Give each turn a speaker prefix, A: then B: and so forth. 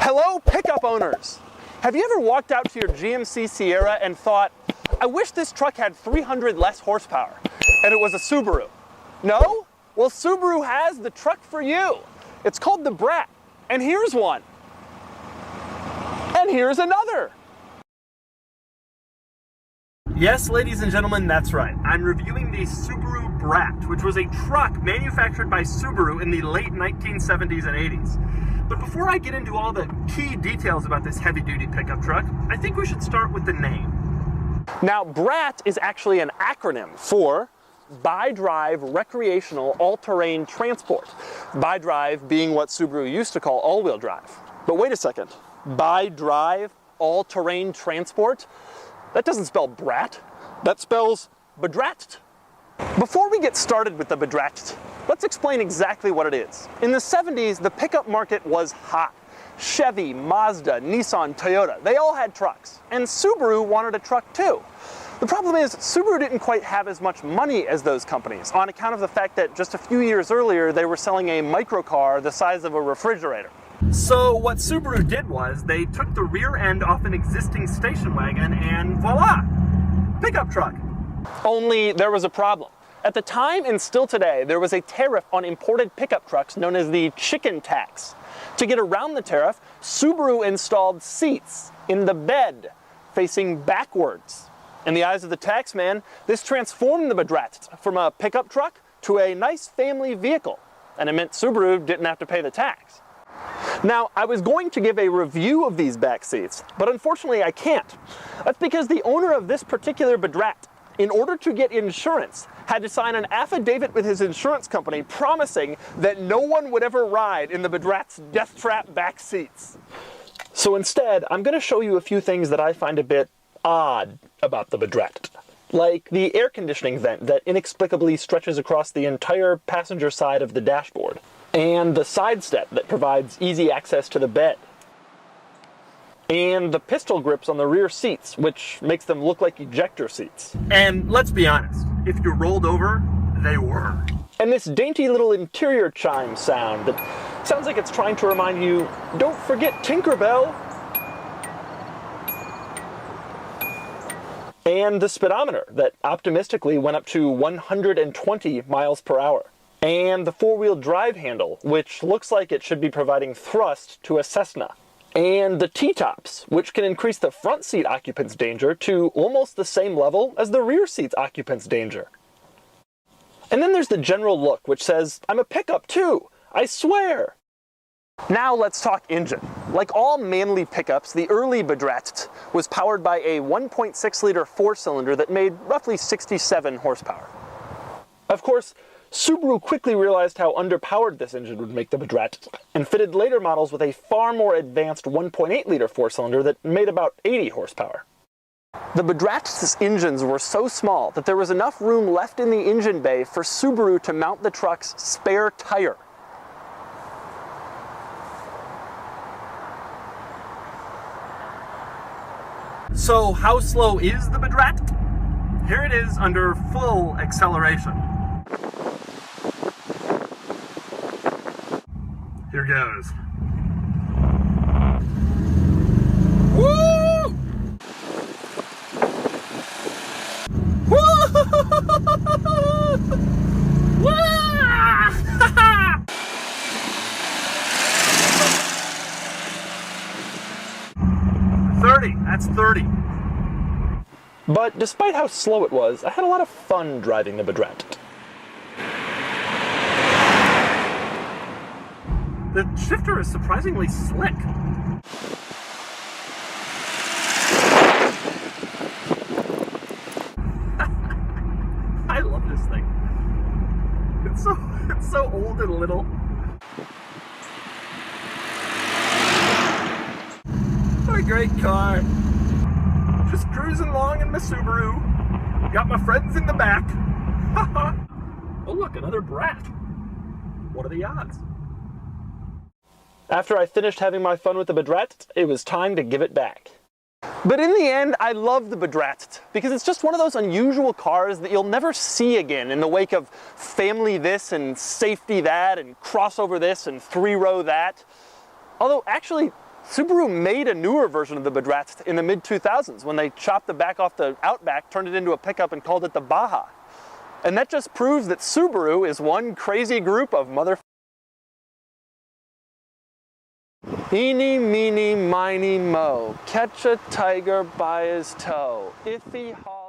A: Hello, pickup owners! Have you ever walked out to your GMC Sierra and thought, I wish this truck had 300 less horsepower, and it was a Subaru? No? Well, Subaru has the truck for you. It's called the BRAT, and here's one. And here's another. Yes, ladies and gentlemen, that's right. I'm reviewing the Subaru BRAT, which was a truck manufactured by Subaru in the late 1970s and 80s. But before I get into all the key details about this heavy-duty pickup truck, I think we should start with the name. Now, BRAT is actually an acronym for Bi-Drive Recreational All-Terrain Transport. Bi-Drive being what Subaru used to call all-wheel drive. But wait a second, Bi-Drive All-Terrain Transport? That doesn't spell brat, that spells bedrat. Before we get started with the bedrat, let's explain exactly what it is. In the 70s, the pickup market was hot. Chevy, Mazda, Nissan, Toyota, they all had trucks. And Subaru wanted a truck too. The problem is, Subaru didn't quite have as much money as those companies on account of the fact that just a few years earlier, they were selling a microcar the size of a refrigerator. So what Subaru did was they took the rear end off an existing station wagon and voila, pickup truck. Only there was a problem. At the time and still today, there was a tariff on imported pickup trucks known as the chicken tax. To get around the tariff, Subaru installed seats in the bed facing backwards. In the eyes of the tax man, this transformed the BRAT from a pickup truck to a nice family vehicle, and it meant Subaru didn't have to pay the tax. Now, I was going to give a review of these back seats, but unfortunately I can't. That's because the owner of this particular BRAT, in order to get insurance, had to sign an affidavit with his insurance company promising that no one would ever ride in the BRAT's death trap back seats. So instead, I'm going to show you a few things that I find a bit odd about the BRAT. Like the air conditioning vent that inexplicably stretches across the entire passenger side of the dashboard. And the side step that provides easy access to the bed. And the pistol grips on the rear seats, which makes them look like ejector seats. And let's be honest, if you rolled over, they were. And this dainty little interior chime sound that sounds like it's trying to remind you, don't forget Tinkerbell. And the speedometer that optimistically went up to 120 miles per hour. And the four-wheel drive handle, which looks like it should be providing thrust to a Cessna. And the T-tops, which can increase the front seat occupant's danger to almost the same level as the rear seat's occupant's danger. And then there's the general look, which says, I'm a pickup too, I swear. Now let's talk engine. Like all manly pickups, the early BRAT was powered by a 1.6-liter four-cylinder that made roughly 67 horsepower. Of course, Subaru quickly realized how underpowered this engine would make the BRAT and fitted later models with a far more advanced 1.8-liter four-cylinder that made about 80 horsepower. The BRAT's engines were so small that there was enough room left in the engine bay for Subaru to mount the truck's spare tire. So how slow is the BRAT? Here it is under full acceleration. Here goes. Woo! Woo! Woo! 30, that's 30. But despite how slow it was, I had a lot of fun driving the BRAT. The shifter is surprisingly slick. I love this thing. It's so old and little. What a great car. Just cruising along in my Subaru. Got my friends in the back. Oh look, another BRAT. What are the odds? After I finished having my fun with the BRAT, it was time to give it back. But in the end, I love the BRAT because it's just one of those unusual cars that you'll never see again in the wake of family this and safety that and crossover this and three-row that. Although actually, Subaru made a newer version of the BRAT in the mid-2000s when they chopped the back off the Outback, turned it into a pickup, and called it the Baja. And that just proves that Subaru is one crazy group of mother. Eeny, meeny, miny, mo, catch a tiger by his toe. Iffy, haw.